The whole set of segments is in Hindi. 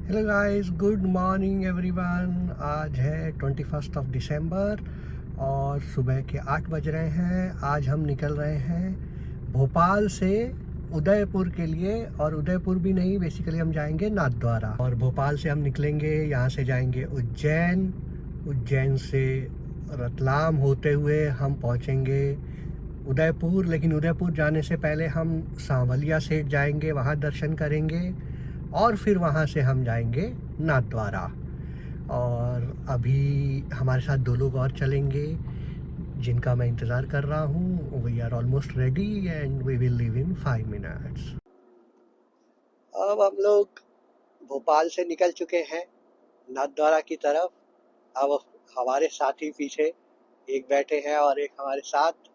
Hello guys, good morning everyone. आज है 21 दिसंबर और सुबह के 8 बज रहे हैं। आज हम निकल रहे हैं भोपाल से उदयपुर के लिए, और उदयपुर भी नहीं, बेसिकली हम जाएंगे नाथद्वारा। और भोपाल से हम निकलेंगे, यहाँ से जाएंगे उज्जैन। उज्जैन से रतलाम होते हुए हम पहुँचेंगे उदयपुर। लेकिन उदयपुर जाने से पहले हम सांवलिया सेठ जाएंगे, वहाँ दर्शन करेंगे और फिर वहाँ से हम जाएंगे नाथद्वारा। और अभी हमारे साथ 2 लोग और चलेंगे जिनका मैं इंतज़ार कर रहा हूँ। We are almost ready and we will leave in 5 minutes. अब हम लोग भोपाल से निकल चुके हैं नाथद्वारा की तरफ। अब हमारे साथी पीछे एक बैठे हैं और एक हमारे साथ।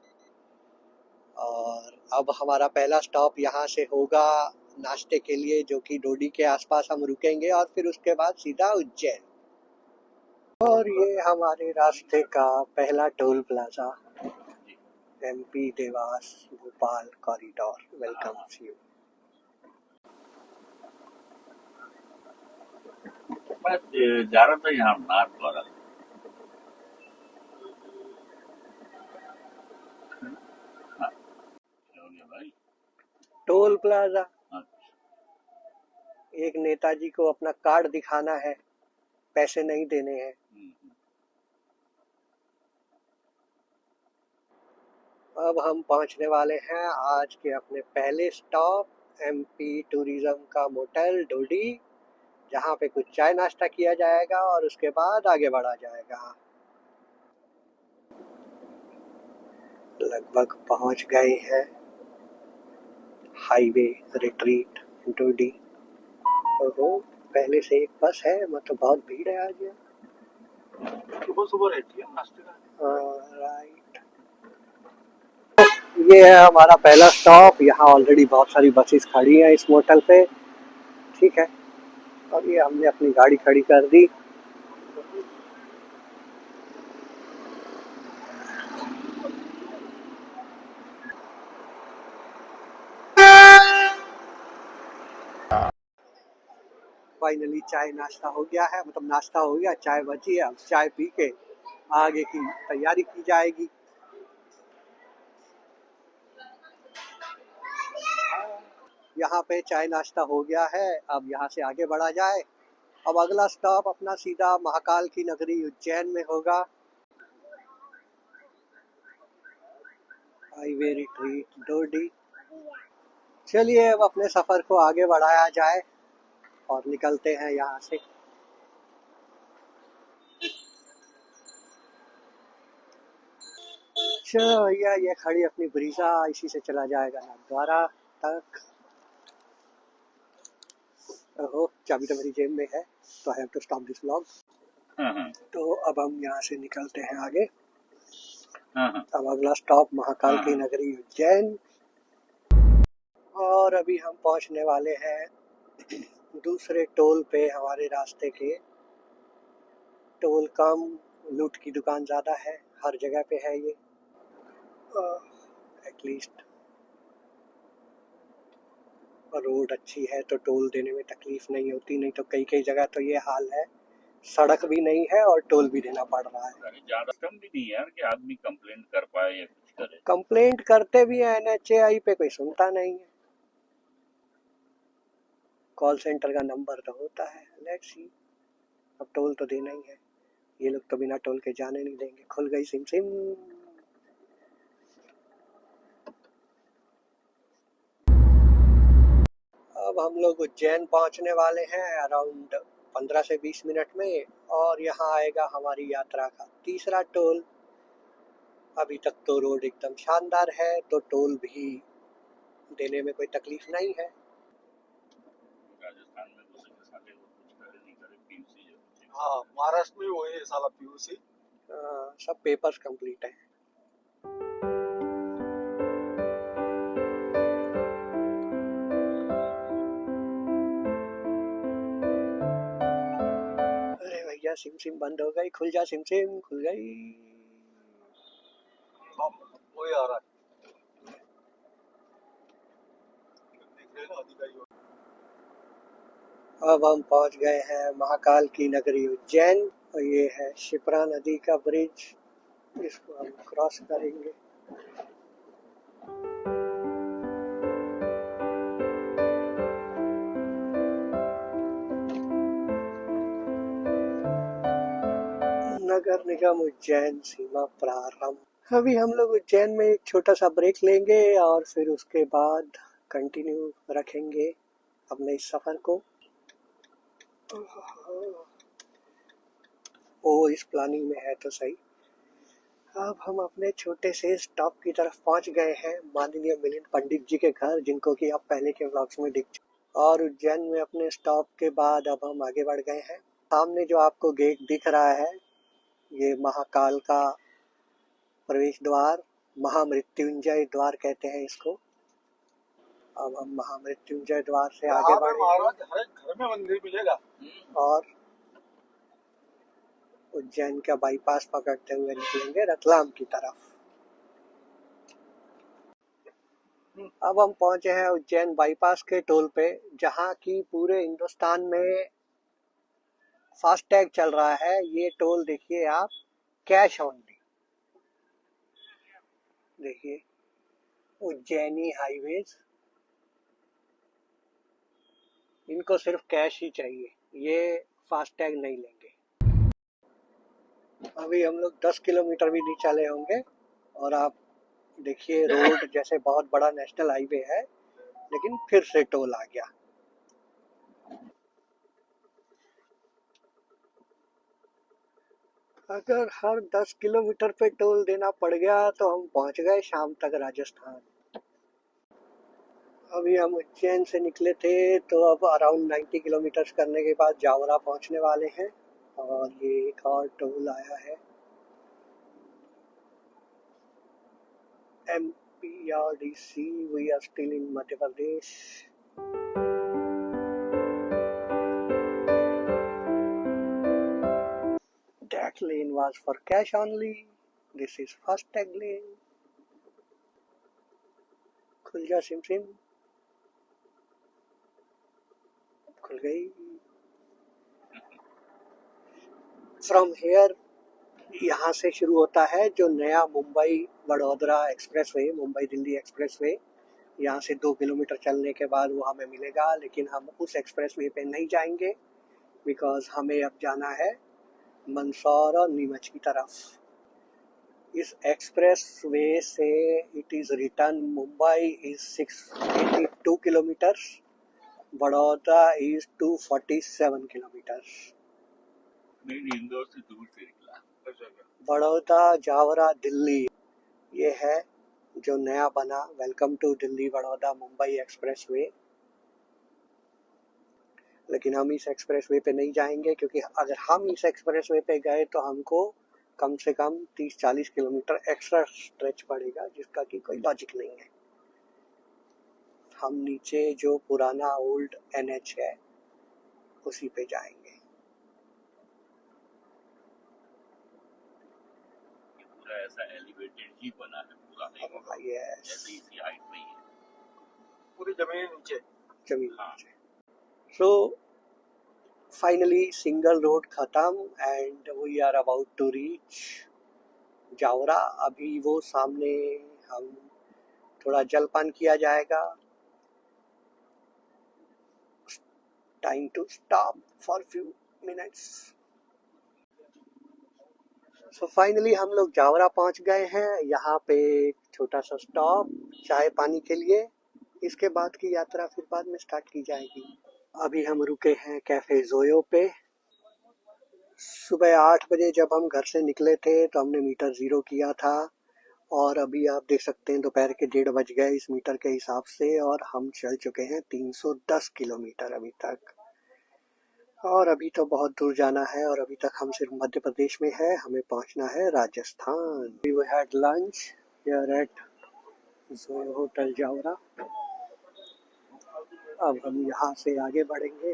और अब हमारा पहला स्टॉप यहाँ से होगा नाश्ते के लिए, जो कि डोडी के आसपास हम रुकेंगे और फिर उसके बाद सीधा उज्जैन। और ये हमारे रास्ते का पहला toll plaza, MP Dewas Bhopal corridor. Welcome you. मैं जा रहा था यहाँ नाथद्वारा। हाँ, क्या हो गया भाई? टोल प्लाजा, हाँ, एक नेताजी को अपना कार्ड दिखाना है, पैसे नहीं देने हैं। अब हम पहुंचने वाले हैं आज के अपने पहले स्टॉप, एमपी टूरिज्म का मोटेल डोडी, जहाँ पे कुछ चाय नाश्ता किया जाएगा और उसके बाद आगे बढ़ा जाएगा। लगभग पहुंच गए हैं हाईवे रिट्रीट डोडी। तो पहले से एक बस है, मतलब बहुत भीड़ है आज यहाँ। सुबह सुबह रहती है नाश्ते का। राइट, ये है हमारा पहला स्टॉप। यहाँ ऑलरेडी बहुत सारी बसेस खड़ी हैं इस मोटल पे। ठीक है, और ये हमने अपनी गाड़ी खड़ी कर दी। फाइनली चाय नाश्ता हो गया है, मतलब नाश्ता हो गया, चाय बची है। अब चाय पी के आगे की तैयारी की जाएगी। यहाँ पे चाय नाश्ता हो गया है, अब यहाँ से आगे बढ़ा जाए। अब अगला स्टॉप अपना सीधा महाकाल की नगरी उज्जैन में होगा। Highway retreat Dodi. चलिए अब अपने सफर को आगे बढ़ाया जाए और निकलते हैं यहाँ से। चलो भैया, ये खड़ी अपनी ब्रीजा, इसी से चला जाएगा नाथद्वारा तक। ओहो, चाबी तो मेरी जेब में है, तो I have to stop this vlog. तो अब हम यहाँ से निकलते हैं आगे। अब अगला स्टॉप महाकाल की नगरी उज्जैन। और अभी हम पहुँचने वाले हैं दूसरे टोल पे। हमारे रास्ते के टोल कम, लूट की दुकान ज़्यादा है, हर जगह पे है ये। एटलीस्ट रोड अच्छी है तो टोल देने में तकलीफ नहीं होती, नहीं तो कई कई जगह तो ये हाल है, सड़क भी नहीं है और टोल भी देना पड़ रहा है। अरे ज्यादा कम भी नहीं है यार कि आदमी कंप्लेंट कर पाए या कुछ करे। कंप्लेंट करते भी हैं, एनएचएआई पे कोई सुनता नहीं है। कॉल सेंटर का नंबर तो होता है। लेट्स सी, अब टोल तो देना ही है। ये लोग तो बिना टोल के जाने नहीं देंगे। खुल गई सिम सिम। अब हम लोग उज्जैन पहुंचने वाले हैं अराउंड 15 से 20 मिनट में, और यहाँ आएगा हमारी यात्रा का तीसरा टोल। अभी तक तो रोड एकदम शानदार है, तो टोल भी देने में कोई तकलीफ नहीं है। राजस्थान में दूसरे के साथ कुछ करे नहीं करे, पीयूसी जो हाँ, महाराष्ट्र में वही है साला पीयूसी। सब पेपर्स कंप्लीट है। अरे भैया, सिम सिम बंद हो गई। खुल जा सिम सिम, खुल गई। वही आ रहा है, देख रहे ना अधिकारी। अब हम पहुंच गए हैं महाकाल की नगरी उज्जैन और ये है शिप्रा नदी का ब्रिज, इसको हम क्रॉस करेंगे। नगर निगम उज्जैन सीमा प्रारंभ। अभी हम लोग उज्जैन में एक छोटा सा ब्रेक लेंगे और फिर उसके बाद कंटिन्यू रखेंगे अपने इस सफर को। ओ, इस प्लानिंग में है तो सही। अब हम अपने छोटे से स्टॉप की तरफ पहुंच गए हैं, माननीय मिलिंद पंडित जी के घर, जिनको कि आप पहले के व्लॉग्स में दिख चुके। और उज्जैन में अपने स्टॉप के बाद अब हम आगे बढ़ गए हैं। सामने जो आपको गेट दिख रहा है, ये महाकाल का प्रवेश द्वार, महामृत्युंजय द्वार कहते हैं इसको। अब हम महामृत्युंजय द्वार से आगे बढ़ेंगे महाराज हर एक घर में मंदिर मिलेगा। और उज्जैन का बाईपास पकड़ते हुए निकलेंगे रतलाम की तरफ। अब हम पहुंचे हैं उज्जैन बाईपास के टोल पे, जहां की पूरे हिंदुस्तान में फास्टैग चल रहा है। ये टोल देखिए आप, कैश ऑनली। देखिए उज्जैनी हाईवेज, इनको सिर्फ कैश ही चाहिए, ये फास्टैग नहीं लेंगे। अभी हम लोग 10 किलोमीटर भी नहीं चले होंगे और आप देखिए रोड जैसे बहुत बड़ा नेशनल हाईवे है, लेकिन फिर से टोल आ गया। अगर हर 10 किलोमीटर पे टोल देना पड़ गया तो हम पहुंच गए शाम तक राजस्थान। अभी हम उज्जैन से निकले थे तो अब अराउंड 90 किलोमीटर करने के बाद जावरा पहुंचने वाले हैं और ये एक और टोल आया है, MPRDC। We are still in Madhya Pradesh. That lane was for cash only. This is FASTag lane. खुल जा सिम सिम। खुल गई। फ्रॉम हेयर यहाँ से शुरू होता है जो नया मुंबई वडोदरा एक्सप्रेसवे, मुंबई दिल्ली एक्सप्रेसवे। यहाँ से 2 किलोमीटर चलने के बाद वो हमें मिलेगा, लेकिन हम उस एक्सप्रेसवे पे नहीं जाएंगे बिकॉज हमें अब जाना है मंदसौर और नीमच की तरफ। इस एक्सप्रेसवे से it is return Mumbai is 682 kilometres, Baroda is 247 kilometres. नहीं, इंदौर से दूर से निकला। बड़ौदा जावरा दिल्ली, ये है जो नया बना welcome to Delhi Baroda Mumbai expressway. लेकिन हम इस एक्सप्रेसवे पे नहीं जाएंगे, क्योंकि अगर हम इस एक्सप्रेसवे पे गए तो हमको कम से कम 30-40 किलोमीटर एक्स्ट्रा स्ट्रेच पड़ेगा, जिसका कि कोई लॉजिक नहीं है। हम नीचे जो पुराना ओल्ड NH है उसी पे जाएंगे। पूरा ऐसा एलिवेटेड ही बना है पूरा, ऐसे इसी हाइट में ही है, पूरी जमीन नीचे। सो फाइनली सिंगल रोड खत्म and we are about to reach Jawra. अभी वो सामने हम थोड़ा जलपान किया जाएगा। Time to stop for few minutes. So finally हम लोग जावरा पहुंच गए हैं। यहाँ पे एक छोटा सा स्टॉप चाय पानी के लिए, इसके बाद की यात्रा फिर बाद में स्टार्ट की जाएगी। अभी हम रुके हैं कैफे जोयो पे। सुबह 8 बजे जब हम घर से निकले थे तो हमने मीटर 0 किया था और अभी आप देख सकते हैं दोपहर के 1:30 बज गए इस मीटर के हिसाब से, और हम चल चुके हैं 310 किलोमीटर अभी तक। और अभी तो बहुत दूर जाना है और अभी तक हम सिर्फ मध्य प्रदेश में है, हमें पहुंचना है Rajasthan. We had lunch here at Zoyo hotel Jaora. अब हम यहाँ से आगे बढ़ेंगे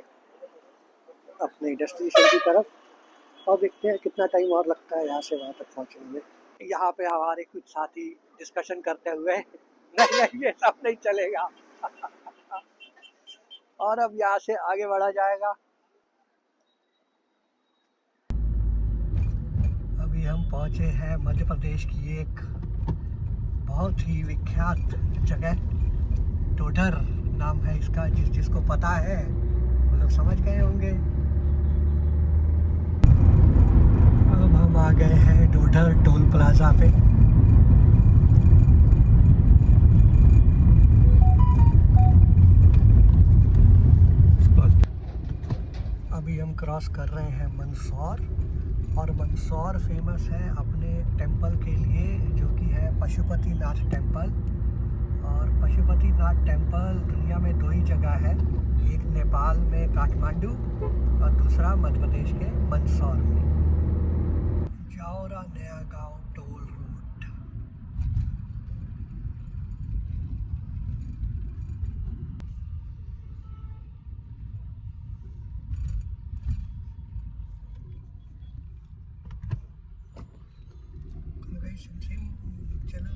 अपने डेस्टिनेशन की तरफ और देखते हैं कितना टाइम और लगता है यहाँ से वहाँ तक पहुँचने में। यहाँ पे हमारे कुछ साथी डिस्कशन करते हुए नहीं ये सब नहीं चलेगा। और अब यहाँ से आगे बढ़ा जाएगा। अभी हम पहुंचे हैं मध्य प्रदेश की एक बहुत ही विख्यात जगह, टोडर नाम है इसका। जिसको पता है वो लोग समझ गए होंगे। अब हम आ गए हैं टोडर टोल प्लाजा पे। अभी हम क्रॉस कर रहे हैं मंदसौर, और मंदसौर फेमस है अपने टेंपल के लिए, जो कि है पशुपतिनाथ टेंपल। और पशुपतिनाथ टेंपल दुनिया में 2 ही जगह है, एक नेपाल में काठमांडू और दूसरा मध्य प्रदेश के मंदसौर में। जाओरा नया गांव टोल रोड। चलो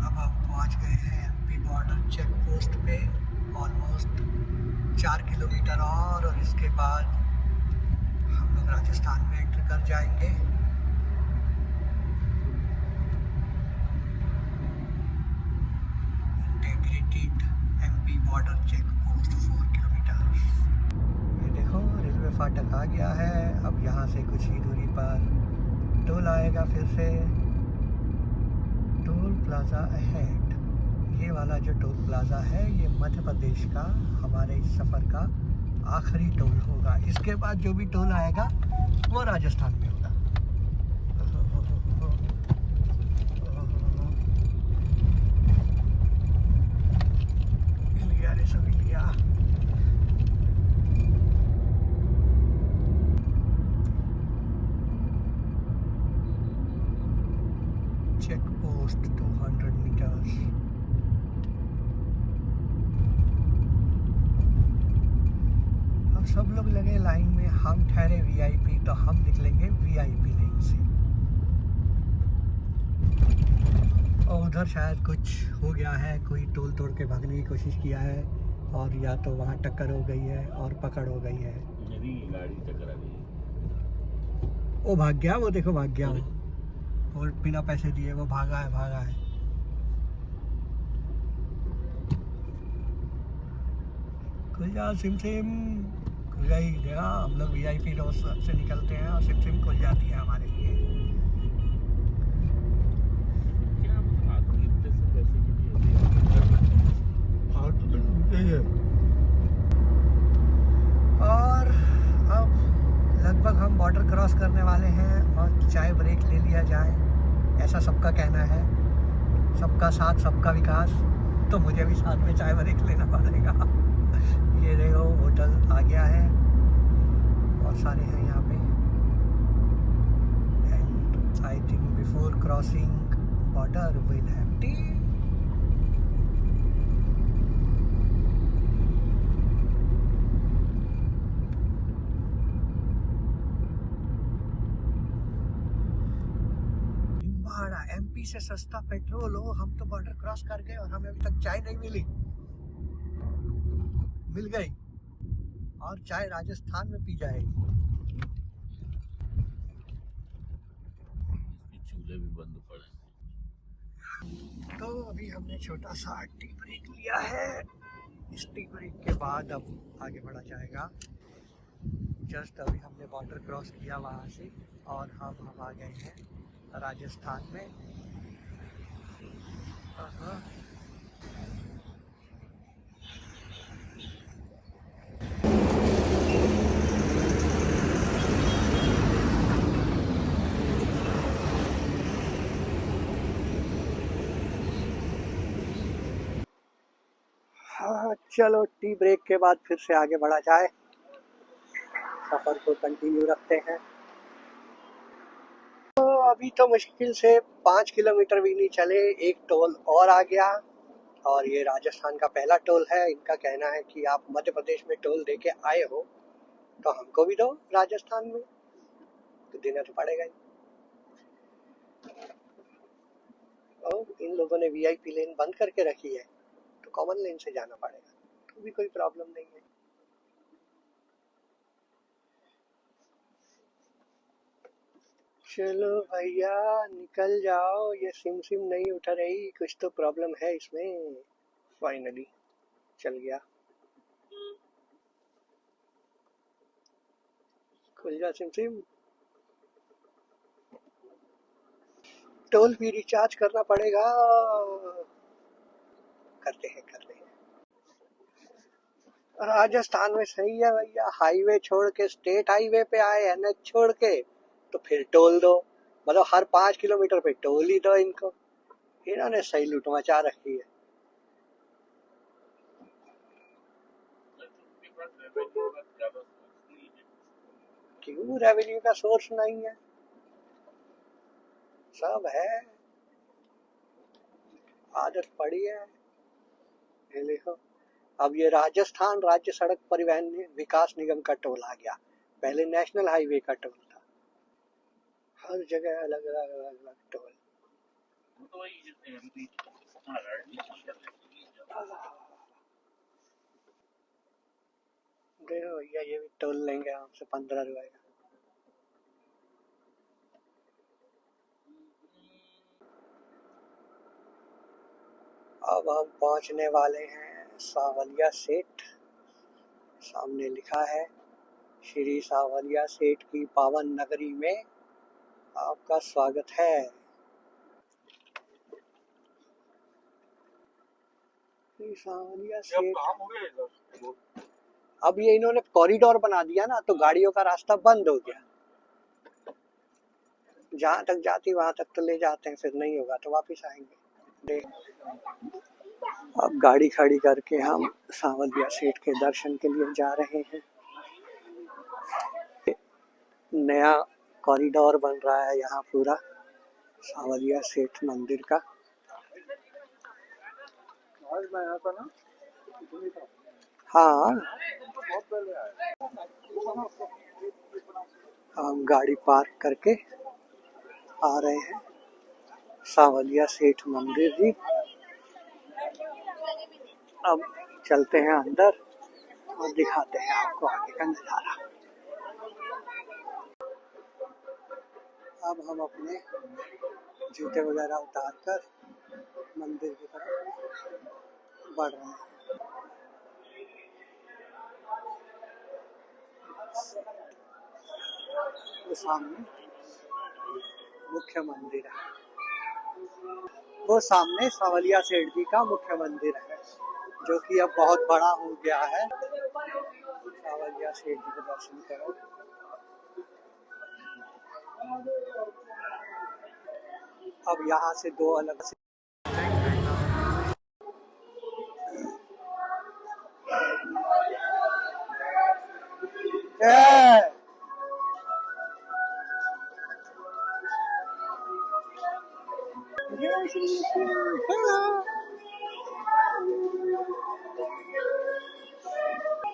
अब हम पहुंच गए हैं एमपी बॉर्डर चेक पोस्ट पे। ऑलमोस्ट 4 किलोमीटर और इसके बाद हम लोग राजस्थान में एंटर कर जाएंगे। Integrated MP border check post 4 kilometre. ये देखो रेलवे फाटक आ गया है। अब यहाँ से कुछ ही दूरी पर टोल आएगा फिर से। Toll plaza ahead. ये वाला जो टोल प्लाजा है ये मध्य प्रदेश का हमारे इस सफ़र का आखिरी टोल होगा। इसके बाद जो भी टोल आएगा वो राजस्थान में होगा। Check post 200 metres. अब सब लोग लगे लाइन में, हम ठहरे वीआईपी, तो हम निकलेंगे वीआईपी लेन से। और उधर शायद कुछ हो गया है, कोई टोल तोड़ के भागने की कोशिश किया है, और या तो वहाँ टक्कर हो गई है और पकड़ हो गई है। मेरी गाड़ी टकरा गई। वो भाग गया, वो देखो भाग गया, और बिना पैसे दिए वो भागा है। खुल जा सिम सिम। खुल गई। देखा, हम लोग वीआईपी रोड से निकलते हैं और सिम सिम खुल जाती है हमारे लिए। क्या मतलब इतने से पैसे के लिए और अब लगभग हम बॉर्डर क्रॉस करने वाले हैं और चाय ब्रेक ले लिया जाए, ऐसा सबका कहना है। सबका साथ सबका विकास, तो मुझे भी साथ में चाय ब्रेक लेना पड़ेगा। ये देखो होटल आ गया है, बहुत सारे हैं यहाँ पे। And I think before crossing border will have T. MP से सस्ता पेट्रोल हो, हम तो बॉर्डर क्रॉस कर गए और हमें अभी तक चाय नहीं मिली। मिल गई, और चाय राजस्थान में पी जाएगी। चूल्हे भी बंद पड़े। तो अभी हमने छोटा सा टी ब्रेक लिया है। इस टी ब्रेक के बाद अब आगे बढ़ा जाएगा। जस्ट अभी हमने बॉर्डर क्रॉस किया वहाँ से, और हम आ गए हैं राजस्थान में। चलो टी ब्रेक के बाद फिर से आगे बढ़ा जाए, सफ़र को कंटिन्यू रखते हैं। तो अभी तो मुश्किल से 5 किलोमीटर भी नहीं चले, एक टोल और आ गया, और ये राजस्थान का पहला टोल है। इनका कहना है कि आप मध्य प्रदेश में टोल दे के आए हो तो हमको भी दो राजस्थान में, तो देना तो पड़ेगा ही। लोगों ने वीआईपी लेन बंद करके रखी है तो कॉमन लेन से जाना पड़ेगा, तो भी कोई प्रॉब्लम नहीं है। चलो भैया निकल जाओ, ये सिम सिम नहीं उठा रही, कुछ तो प्रॉब्लम है इसमें। फाइनली चल गया। खुल जा सिम सिम। टोल भी रिचार्ज करना पड़ेगा। करते हैं। राजस्थान में सही है भैया, हाईवे छोड़ के स्टेट हाईवे पे आए, एनएच छोड़ के, तो फिर टोल दो, मतलब हर 5 किलोमीटर पे टोल ही दो इनको। इन्होंने सही लूट मचा रखी है। क्यों रेवेन्यू का सोर्स नहीं है? सब है, आदत पड़ी है। ये देखो, अब ये राजस्थान राज्य सड़क परिवहन विकास निगम का टोल आ गया, पहले नेशनल हाईवे का टोल था। हर जगह अलग अलग टोल। देखो भैया, ये भी टोल लेंगे हमसे 15 रुपए का। अब हम पहुंचने वाले हैं सावलिया सेठ। सामने लिखा है, श्री सावलिया सेठ की पावन नगरी में आपका स्वागत है। श्री सावलिया जब सेठ। काम हो गया इधर अब ये इन्होंने कॉरिडोर बना दिया ना, तो गाड़ियों का रास्ता बंद हो गया। जहां तक जाती वहां तक तो ले जाते हैं, फिर नहीं होगा तो वापस आएंगे। अब गाड़ी खड़ी करके हम सावलिया सेठ के दर्शन के लिए जा रहे हैं। नया कॉरिडोर बन रहा है यहाँ पूरा सावलिया सेठ मंदिर का। आज मैं आया था ना, हाँ, बहुत पहले आया। हम गाड़ी पार्क करके आ रहे हैं सावलिया सेठ मंदिर जी। अब चलते हैं अंदर और दिखाते हैं आपको आगे का नजारा। अब हम अपने जूते वगैरह उतार कर मंदिर की तरफ बढ़ रहे हैं। वो सामने मुख्य मंदिर है, वो सामने सावलिया सेठ जी का मुख्य मंदिर है, जो कि अब बहुत बड़ा हो गया है। सावलिया सेठ जी के दर्शन करो। अब यहाँ से दो अलग से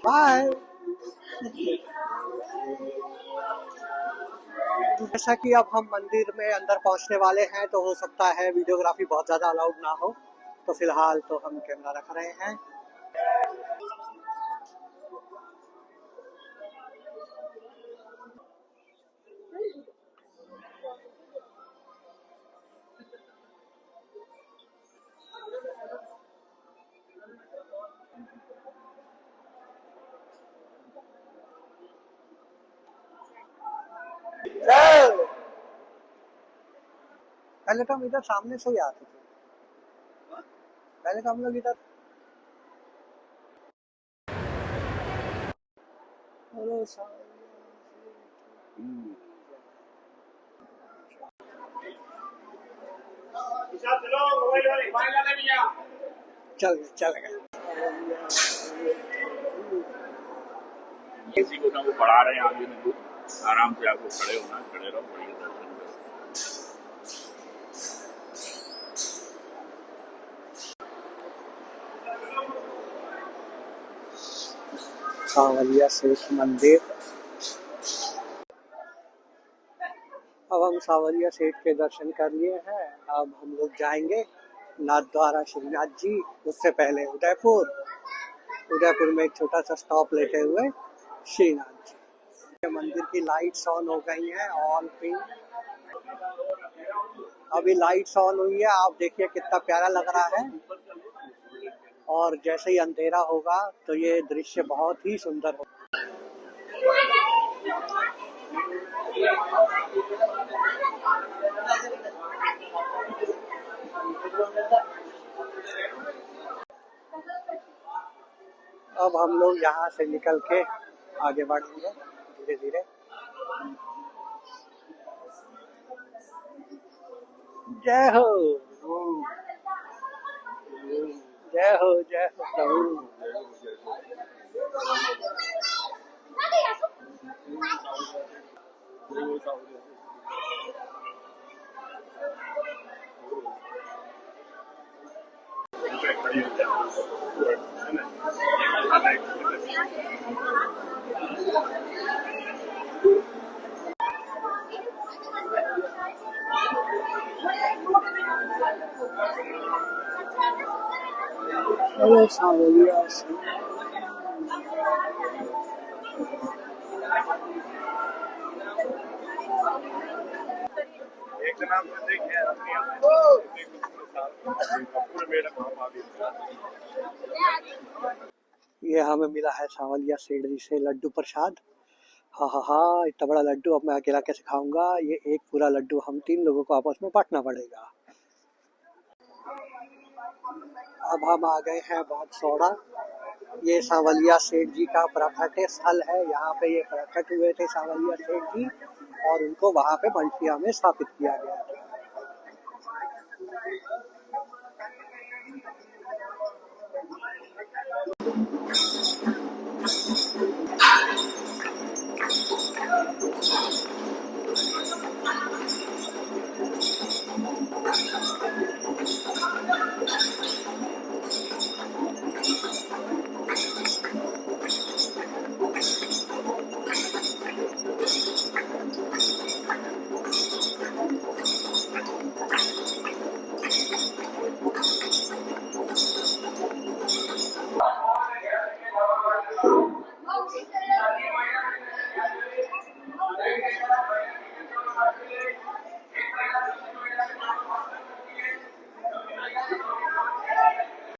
बाय। जैसा कि अब हम मंदिर में अंदर पहुंचने वाले हैं, तो हो सकता है वीडियोग्राफी बहुत ज़्यादा अलाउड ना हो, तो फिलहाल तो हम कैमरा रख रहे हैं। पहले तो हम इधर सामने से ही आते थे, पहले तो हम लोग इधर। चल गए। किसी को ना वो बढ़ा रहे हैं आगे में, तो आराम से आपको खड़े होना, खड़े रहो, बढ़िया दर्शन करो। सावलिया सेठ मंदिर। अब हम सावलिया सेठ के दर्शन कर लिए हैं, अब हम लोग जाएंगे नाथद्वारा श्रीनाथ जी, उससे पहले उदयपुर में एक छोटा सा स्टॉप लेते हुए श्रीनाथ जी। मंदिर की लाइट्स ऑन हो गई हैं, ऑल पिंक। अभी लाइट्स ऑन हुई है, आप देखिए कितना प्यारा लग रहा है। और जैसे ही अंधेरा होगा तो ये दृश्य बहुत ही सुंदर होगा। अब हम लोग यहाँ से निकल के आगे बढ़ेंगे धीरे धीरे। जय हो, जय हो, जय हो प्रभु। हेलो सावलिया से। ये हमें मिला है सावलिया सेठ जी से लड्डू प्रसाद। हाँ हाँ हाँ, इतना बड़ा लड्डू अब मैं अकेला कैसे खाऊंगा। ये एक पूरा लड्डू हम 3 लोगों को आपस में बांटना पड़ेगा। अब हम आ गए हैं बादसौड़ा। ये सावलिया सेठ जी का प्राकट्य स्थल है। यहाँ पे ये प्रकट हुए थे सावलिया सेठ जी और उनको वहाँ पे बंशिया में स्थापित किया गया था।